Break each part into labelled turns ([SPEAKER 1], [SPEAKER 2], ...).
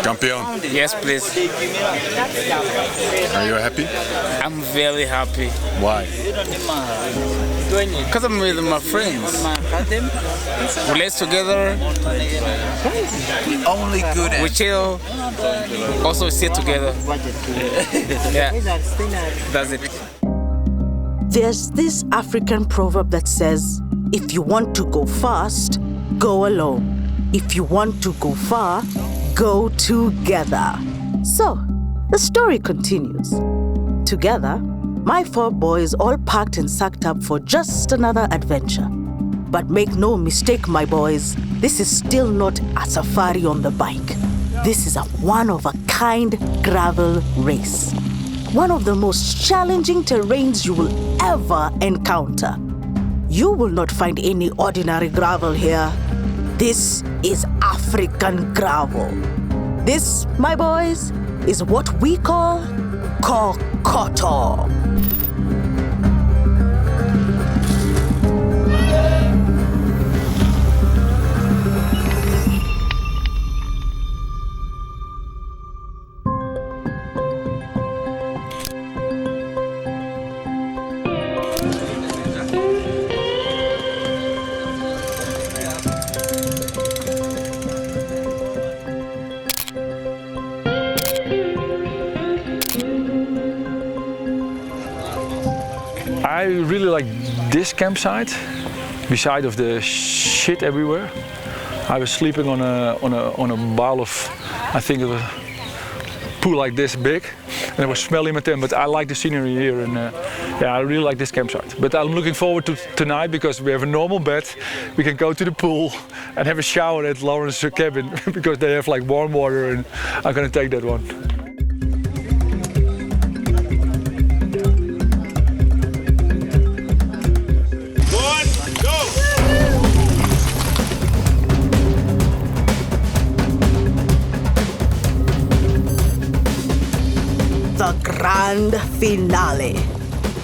[SPEAKER 1] Campeón.
[SPEAKER 2] Yes, please.
[SPEAKER 1] Are you happy?
[SPEAKER 2] I'm very happy.
[SPEAKER 1] Why?
[SPEAKER 2] Because I'm with my friends. We live together.
[SPEAKER 3] Only good
[SPEAKER 2] We chill. Also, we sit together. Yeah, that's it.
[SPEAKER 4] There's this African proverb that says, if you want to go fast, go alone. If you want to go far, go together. So, the story continues. Together, my 4 boys all packed and sacked up for just another adventure. But make no mistake, my boys, this is still not a safari on the bike. This is a one-of-a-kind gravel race. One of the most challenging terrains you will ever encounter. You will not find any ordinary gravel here. This is African gravel. This, my boys, is what we call KOKOTO.
[SPEAKER 5] I really like this campsite, beside of the shit everywhere. I was sleeping on a ball of, I think it was poo like this big, and it was smelly my tent, but I like the scenery here, and yeah, I really like this campsite. But I'm looking forward to tonight because we have a normal bed. We can go to the pool and have a shower at Lauren's cabin because they have like warm water, and I'm gonna take that one.
[SPEAKER 4] The grand finale.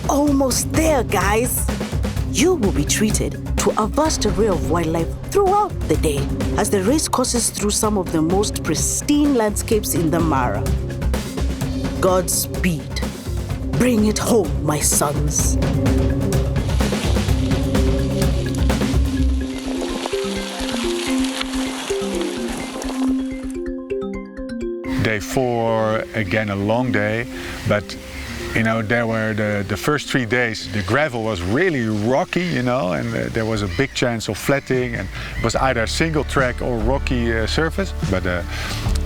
[SPEAKER 4] Almost there, guys. You will be treated to a vast array of wildlife throughout the day as the race courses through some of the most pristine landscapes in the Mara. Godspeed. Bring it home, my sons.
[SPEAKER 1] Day 4, again a long day, but you know, there were the first 3 days, the gravel was really rocky, you know, and there was a big chance of flattening, and it was either a single track or rocky surface, but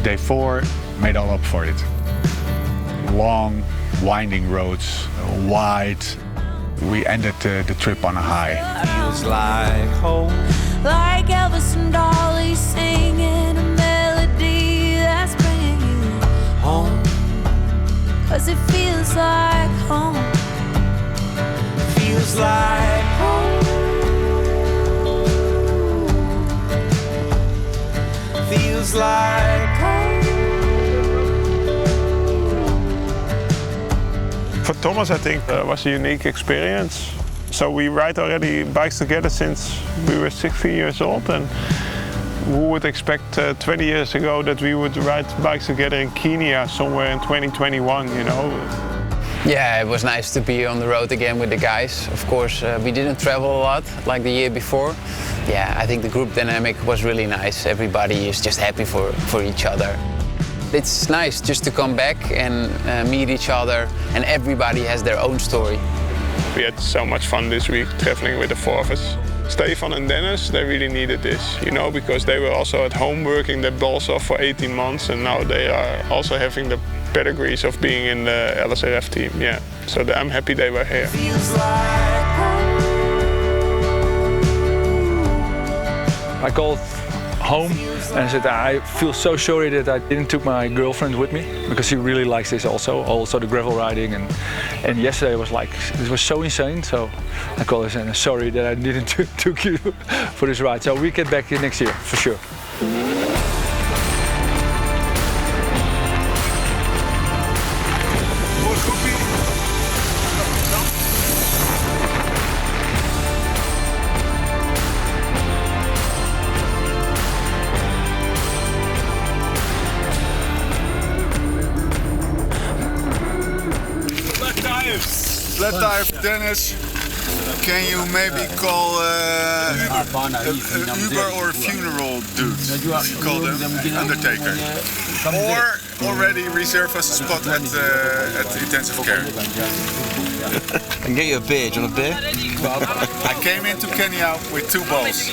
[SPEAKER 1] day 4 made all up for it. Long, winding roads, wide. We ended the trip on a high.
[SPEAKER 3] Feels like home.
[SPEAKER 6] Like Elvis and Dolly singing a melody that's bringing you home. 'Cause it feels like home.
[SPEAKER 3] Feels like home. Feels like home.
[SPEAKER 7] For Thomas, I think was a unique experience. So we ride already bikes together since we were 16 years old, and who would expect 20 years ago that we would ride bikes together in Kenya somewhere in 2021, you know?
[SPEAKER 8] Yeah, it was nice to be on the road again with the guys. Of course, we didn't travel a lot like the year before. Yeah, I think the group dynamic was really nice. Everybody is just happy for each other. It's nice just to come back and meet each other, and everybody has their own story.
[SPEAKER 7] We had so much fun this week traveling with the 4 of us. Stefan and Dennis, they really needed this, you know, because they were also at home working their balls off for 18 months, and now they are also having the pedigrees of being in the LSRF team, yeah. So I'm happy they were here.
[SPEAKER 5] I called home and I said I feel so sorry that I didn't took my girlfriend with me because she really likes this also the gravel riding, and yesterday was like, it was so insane, so I called her and sorry that I didn't took you for this ride. So we get back here next year for sure.
[SPEAKER 1] flat tire for Dennis. Can you maybe call Uber or a funeral dude? Call them undertaker. Or already reserve us a spot at the intensive care.
[SPEAKER 9] And get you a beer. Do you want a beer?
[SPEAKER 1] I came into Kenya with 2 balls.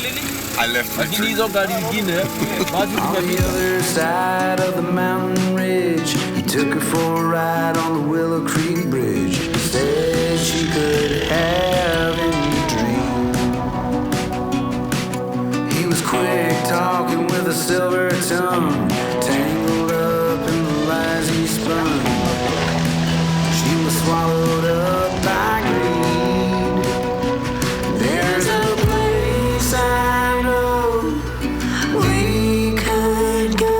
[SPEAKER 1] I left with 3.
[SPEAKER 3] On the other side of the mountain ridge, he took her for a ride on the Willow Creek Bridge. Said she could have any dream. He was quick talking with a silver tongue, tangled up in the lies he spun. She was swallowed up by greed. There's a place I know we could go,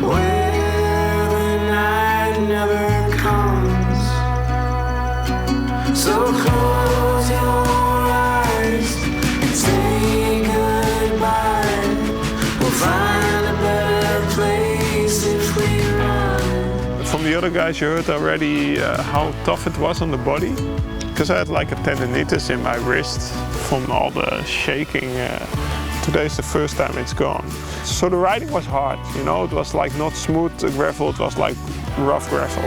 [SPEAKER 3] where the night never comes. So close your eyes and say goodbye. We'll find a better place if we run.
[SPEAKER 7] From the other guys you heard already how tough it was on the body. Because I had like a tendinitis in my wrist from all the shaking. Today's the first time it's gone. So the riding was hard, you know, it was like not smooth gravel, it was like rough gravel.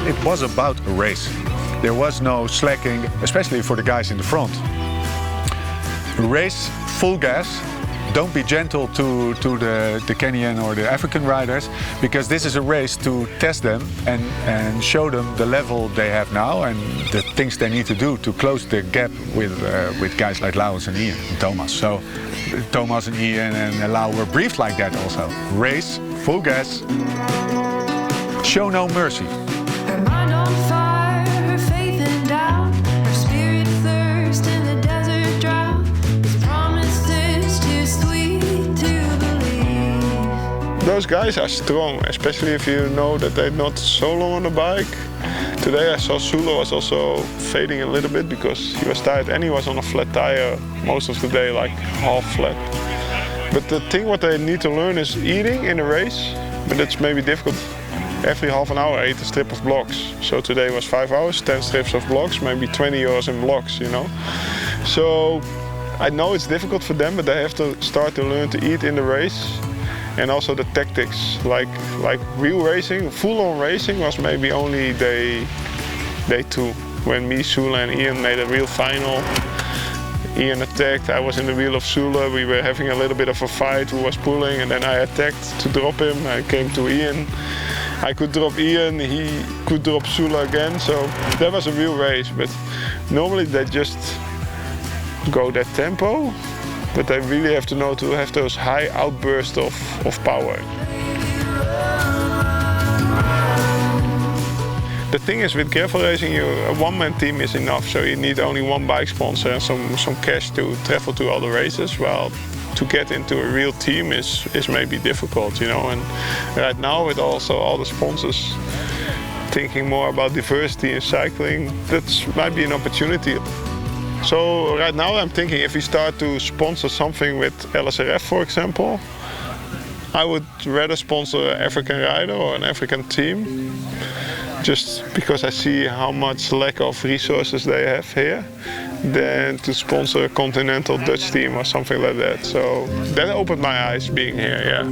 [SPEAKER 1] It was about a race. There was no slacking, especially for the guys in the front. Race full gas. Don't be gentle to the Kenyan or the African riders, because this is a race to test them and show them the level they have now and the things they need to do to close the gap with guys like Laurens and Ian and Thomas. So Thomas and Ian and Lau were briefed like that also. Race, full gas, show no mercy.
[SPEAKER 6] Her mind on fire, her faith in doubt, her spirit thirst in the desert drought. His promises too sweet to believe.
[SPEAKER 7] Those guys are strong, especially if you know that they're not so long on the bike. Today I saw Sula was also fading a little bit because he was tired and he was on a flat tire most of the day, like half flat. But the thing what they need to learn is eating in a race, but it's maybe difficult. Every half an hour I ate a strip of blocks. So today was 5 hours, 10 strips of blocks, maybe 20 euros in blocks, you know. So I know it's difficult for them, but they have to start to learn to eat in the race. And also the tactics, like real racing, full-on racing was maybe only day 2. When me, Sula and Ian made a real final. Ian attacked, I was in the wheel of Sula, we were having a little bit of a fight who was pulling, and then I attacked to drop him. I came to Ian. I could drop Ian, he could drop Sula again, so that was a real race. But normally they just go that tempo, but they really have to know to have those high outbursts of power. The thing is, with gravel racing, a one-man team is enough, so you need only one bike sponsor and some cash to travel to all the races. Well, to get into a real team is maybe difficult, you know. And right now, with also all the sponsors thinking more about diversity in cycling, that might be an opportunity. So right now, I'm thinking if we start to sponsor something with LSRF, for example, I would rather sponsor an African rider or an African team, just because I see how much lack of resources they have here, than to sponsor a continental Dutch team or something like that. So that opened my eyes being here, yeah.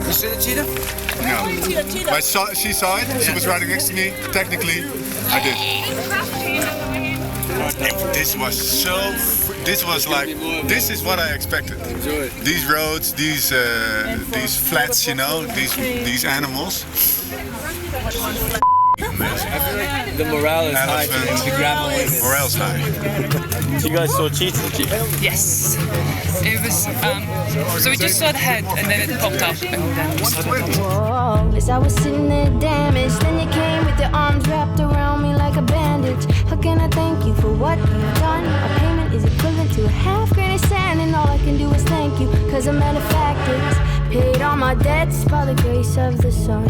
[SPEAKER 3] You see the cheetah?
[SPEAKER 1] No. But she saw it, she was riding next to me. Technically, I did. This was this is what I expected. These roads, these flats, you know, these animals. Amazing.
[SPEAKER 2] The morale is high to grab away with.
[SPEAKER 9] Morale's high.
[SPEAKER 2] You guys saw cheetahs?
[SPEAKER 10] Yes. It was, so we just saw the head and then it popped up and then we saw the body.
[SPEAKER 6] Whoa, as I was sitting there damaged, then you came with your arms wrapped around me like a bandage. How can I thank you for what you've done? A payment is equivalent to a half grain of sand, and all I can do is thank you, cause a matter of fact is, paid all my debts by the grace of the sun.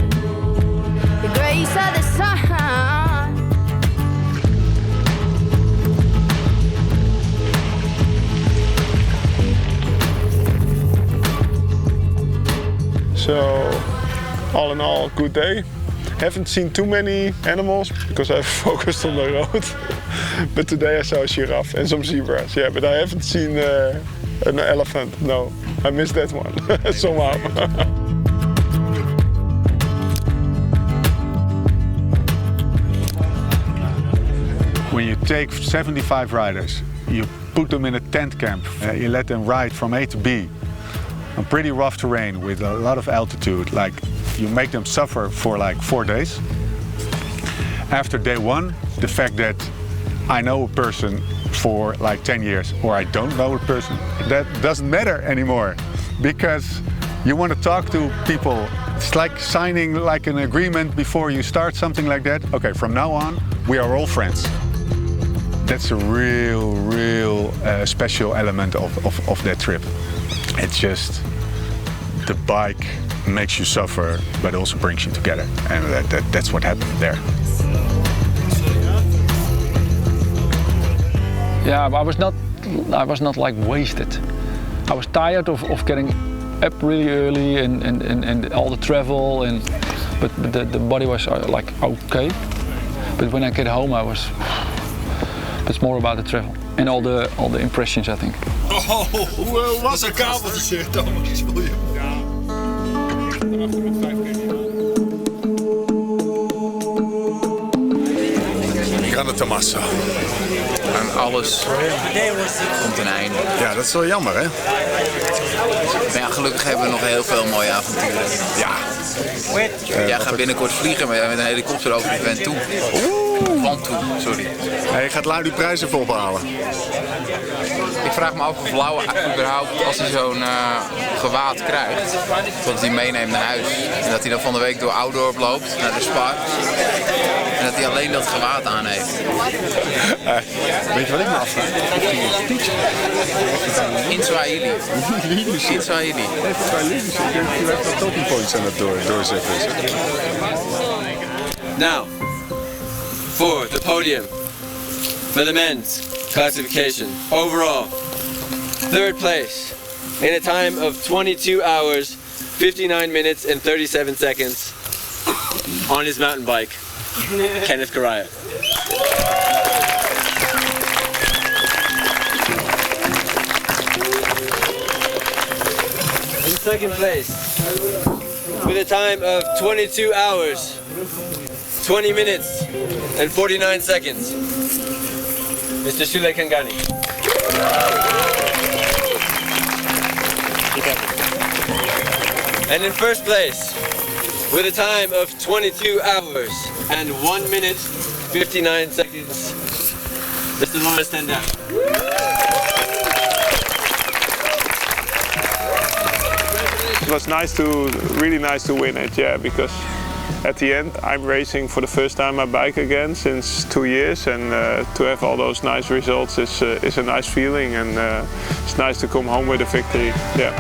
[SPEAKER 6] The grace of the sun.
[SPEAKER 7] So, all in all, good day. Haven't seen too many animals because I've focused on the road. But today I saw a giraffe and some zebras. Yeah, but I haven't seen an elephant. No, I missed that one somehow.
[SPEAKER 1] When you take 75 riders, you put them in a tent camp, you let them ride from A to B on pretty rough terrain with a lot of altitude, like you make them suffer for like 4 days. After day one, the fact that I know a person for like 10 years or I don't know a person, that doesn't matter anymore because you want to talk to people. It's like signing like an agreement before you start something like that. Okay, from now on, we are all friends. That's a real special element of that trip. It's just the bike makes you suffer, but also brings you together, and that's what happened there.
[SPEAKER 5] Yeah, I was not like wasted. I was tired of getting up really early and all the travel, but the body was like okay. But when I get home, it's more about the travel and all the impressions, I think.
[SPEAKER 9] Oh, wat een kabeltje, Thomas. Grande Tommaso.
[SPEAKER 8] Aan alles komt een einde.
[SPEAKER 9] Ja, dat is wel jammer, hè?
[SPEAKER 8] Maar ja, gelukkig hebben we nog heel veel mooie avonturen.
[SPEAKER 9] Ja.
[SPEAKER 8] Jij gaat binnenkort vliegen met een helikopter over de vent toe. Van toe, sorry.
[SPEAKER 9] Hij gaat lui die prijzen even ophalen.
[SPEAKER 8] Ik vraag me af of Lau überhaupt, als hij zo'n gewaad krijgt, dat hij meeneemt naar huis. En dat hij dan van de week door Oudorp loopt naar de Spar. En dat hij alleen dat gewaad aan heeft.
[SPEAKER 9] Weet je wat ik me afvraag?
[SPEAKER 8] In Swahili. In Swahili.
[SPEAKER 9] Je hebt nog talking points aan het doorzetten.
[SPEAKER 11] Now, for the podium, for the men's classification, overall, third place, in a time of 22 hours, 59 minutes and 37 seconds, on his mountain bike, Kenneth Karaya. In second place, with a time of 22 hours, 20 minutes and 49 seconds, Mr. Sule Kangani. And in first place, with a time of 22 hours and 1 minute 59 seconds, Mr. Lawrence Tenda.
[SPEAKER 7] It was really nice to win it, yeah, because at the end I'm racing for the first time my bike again since 2 years, and to have all those nice results is a nice feeling, and it's nice to come home with a victory. Yeah.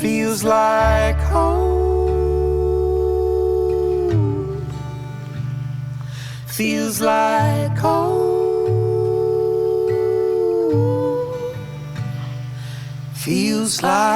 [SPEAKER 3] Feels like home. Feels like home. Feels like